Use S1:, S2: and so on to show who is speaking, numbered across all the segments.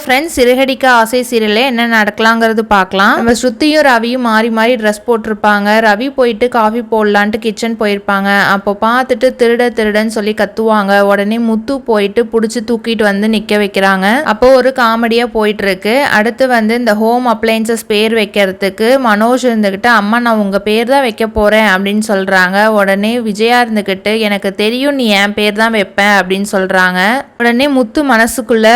S1: Friends, சிறுகடிக்க ஆசை சீரியல்ல என்ன நடக்கலாங்கிறது பார்க்கலாம். நம்ம ஸ்ருதியும் ரவியும் மாறி மாறி ட்ரெஸ் போட்டிருப்பாங்க. ரவி போயிட்டு காஃபி போடலான்ட்டு கிச்சன் போயிருப்பாங்க. அப்போ பார்த்துட்டு திருடன்னு சொல்லி கத்துவாங்க. உடனே முத்து போயிட்டு பிடிச்சி தூக்கிட்டு வந்து நிக்க வைக்கிறாங்க. அப்போ ஒரு காமெடியா போயிட்டு இருக்கு. அடுத்து வந்து இந்த ஹோம் அப்ளையன்சஸ் பேர் வைக்கிறதுக்கு மனோஜ் இருந்துகிட்டு, அம்மா நான் உங்க பேர் தான் வைக்க போறேன் அப்படின்னு சொல்றாங்க. உடனே விஜயா இருந்துகிட்டு, எனக்கு தெரியும் நீ என் பேர் தான் வைப்பேன் அப்படின்னு சொல்றாங்க. உடனே முத்து மனசுக்குள்ள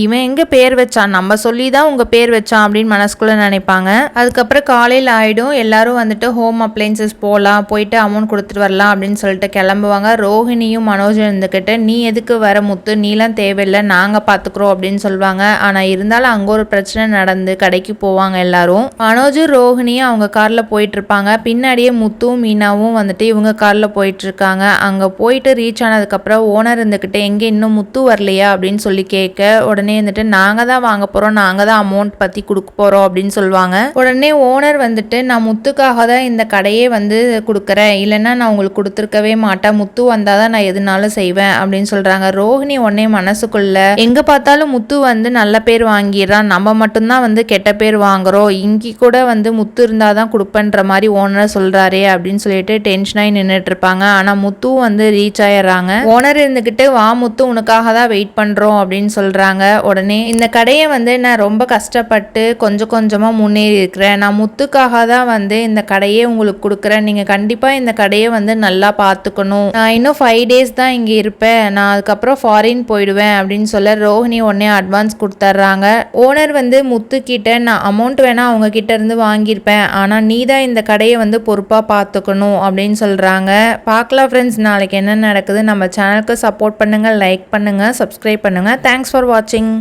S1: இவன் எங்க பேர் வச்சான், நம்ம சொல்லி தான் உங்க பேர் வச்சான் அப்படின்னு மனசுக்குள்ள நினைப்பாங்க. அதுக்கப்புறம் காலையில் ஆயிடும். எல்லாரும் வந்துட்டு ஹோம் அப்ளைன்சஸ் போகலாம், போயிட்டு அமௌண்ட் கொடுத்துட்டு வரலாம் அப்படின்னு சொல்லிட்டு கிளம்புவாங்க. ரோஹிணியும் மனோஜும் இருந்துக்கிட்டு, நீ எதுக்கு வர முத்து, நீலாம் தேவையில்லை, நாங்க பாத்துக்கிறோம் அப்படின்னு சொல்லுவாங்க. ஆனா இருந்தாலும் அங்க ஒரு பிரச்சனை நடந்து கடைக்கு போவாங்க எல்லாரும். மனோஜும் ரோஹிணியும் அவங்க கார்ல போயிட்டு இருப்பாங்க. பின்னாடியே முத்துவும் மீனாவும் வந்துட்டு இவங்க கார்ல போயிட்டு இருக்காங்க. அங்க போயிட்டு ரீச் ஆனதுக்கப்புறம் ஓனர் இருந்துக்கிட்டு, எங்க இன்னும் முத்து வரலையா அப்படின்னு சொல்லி கேட்க, உடனே வந்துட்டு நாங்க தான் வாங்க போறோம், நாங்க தான் அமௌண்ட் பத்தி கொடுக்க போறோம் அப்படின்னு சொல்லுவாங்க. உடனே ஓனர் வந்துட்டு, நான் முத்துக்காக தான் இந்த கடையே வந்து கொடுக்குறேன், இல்லைன்னா நான் உங்களுக்கு கொடுத்துருக்கவே மாட்டேன், முத்து வந்தாதான் நான் எதுனாலும் செய்வேன் அப்படின்னு சொல்றாங்க. ரோஹிணி உடனே மனசுக்குள்ள, எங்க பார்த்தாலும் முத்து வந்து நல்ல பேர் வாங்கிடுறான், நம்ம மட்டும்தான் வந்து கெட்ட பேர் வாங்குறோம், இங்கி கூட வந்து முத்து இருந்தாதான் கொடுப்பேன்ற மாதிரி ஓனர் சொல்றாரே அப்படின்னு சொல்லிட்டு டென்ஷனாகி நின்றுட்டு இருப்பாங்க. ஆனா முத்து வந்து ரீச் ஆயிடுறாங்க. ஓனர் இருந்துகிட்டு, வா முத்து உனக்காக தான் வெயிட் பண்றோம் அப்படின்னு சொல்றாங்க. உடனே இந்த கடையை வந்து நான் ரொம்ப கஷ்டப்பட்டு கொஞ்சம் கொஞ்சமா முன்னேறி இருக்கிறேன், நான் முத்துக்காக தான் வந்து இந்த கடையே உங்களுக்கு கொடுக்குறேன், நீங்க கண்டிப்பா இந்த கடையை வந்து நல்லா பார்த்துக்கணும், நான் இன்னும் 5 days தான் இங்க இருப்பேன், நான் அதுக்கப்புறம் ஃபாரின் போயிடுவேன் அப்படின்னு சொல்ல ரோஹிணி உடனே அட்வான்ஸ் கொடுத்துட்றாங்க. ஓனர் வந்து முத்து கிட்ட, நான் அமௌண்ட் வேணா அவங்க கிட்ட இருந்து வாங்கியிருப்பேன், ஆனா நீ தான் இந்த கடையை வந்து பொறுப்பா பார்த்துக்கணும் அப்படின்னு சொல்றாங்க. பார்க்கலாம் ஃப்ரெண்ட்ஸ், நாளைக்கு என்ன நடக்குது. நம்ம சேனலுக்கு சப்போர்ட் பண்ணுங்க, லைக் பண்ணுங்க, சப்ஸ்கிரைப் பண்ணுங்க. தேங்க்ஸ் ஃபார் வாட்சிங்.